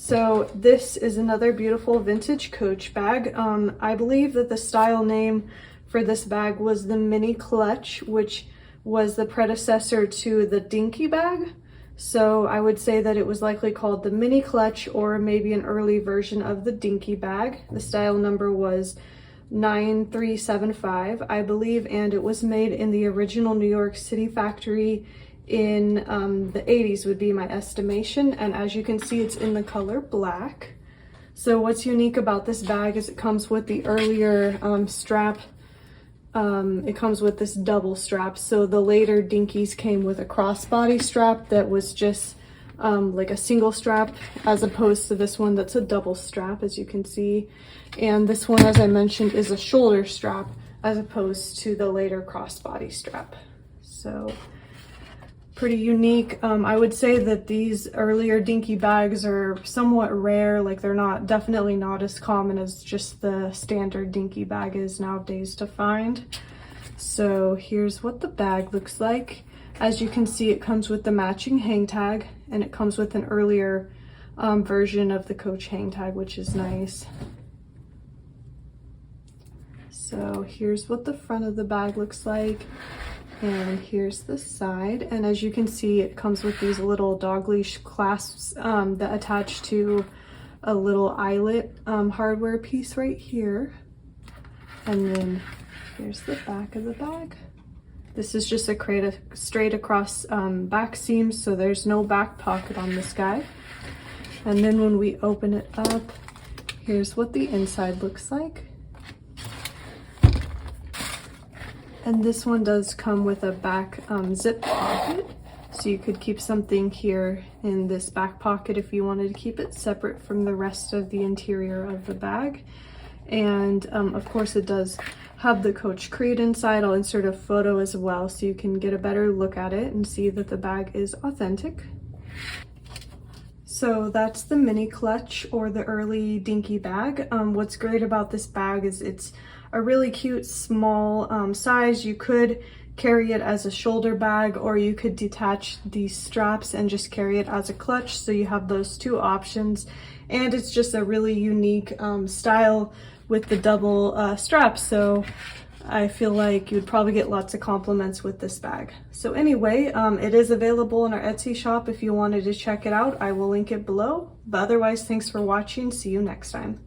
So this is another beautiful vintage Coach bag. I believe that the style name for this bag was the Mini Clutch, which was the predecessor to the Dinky Bag. So I would say that it was likely called the Mini Clutch or maybe an early version of the Dinky Bag. The style number was 9375, I believe, and it was made in the original New York City factory in the 80s would be my estimation. And as you can see, it's in the color black. So what's unique about this bag is it comes with the earlier strap. It comes with this double strap. So the later Dinkies came with a crossbody strap that was just like a single strap, as opposed to this one that's a double strap, as you can see. And this one, as I mentioned, is a shoulder strap as opposed to the later crossbody strap. So pretty unique. I would say that these earlier Dinky bags are somewhat rare. Like, they're definitely not as common as just the standard Dinky bag is nowadays to find. So here's what the bag looks like. As you can see, it comes with the matching hang tag, and it comes with an earlier version of the Coach hang tag, which is nice. So here's what the front of the bag looks like. And here's the side, and as you can see, it comes with these little dog leash clasps that attach to a little eyelet hardware piece right here. And then here's the back of the bag. This is just a straight across back seam, so there's no back pocket on this guy. And then when we open it up, here's what the inside looks like. And this one does come with a back zip pocket, so you could keep something here in this back pocket if you wanted to keep it separate from the rest of the interior of the bag. And of course, it does have the Coach Creed inside. I'll insert a photo as well so you can get a better look at it and see that the bag is authentic. So that's the Mini Clutch, or the early Dinky bag. What's great about this bag is it's a really cute small size. You could carry it as a shoulder bag, or you could detach these straps and just carry it as a clutch. So you have those two options, and it's just a really unique style with the double straps. So I feel like you'd probably get lots of compliments with this bag. So anyway, it is available in our Etsy shop if you wanted to check it out. I will link it below. But otherwise, thanks for watching. See you next time.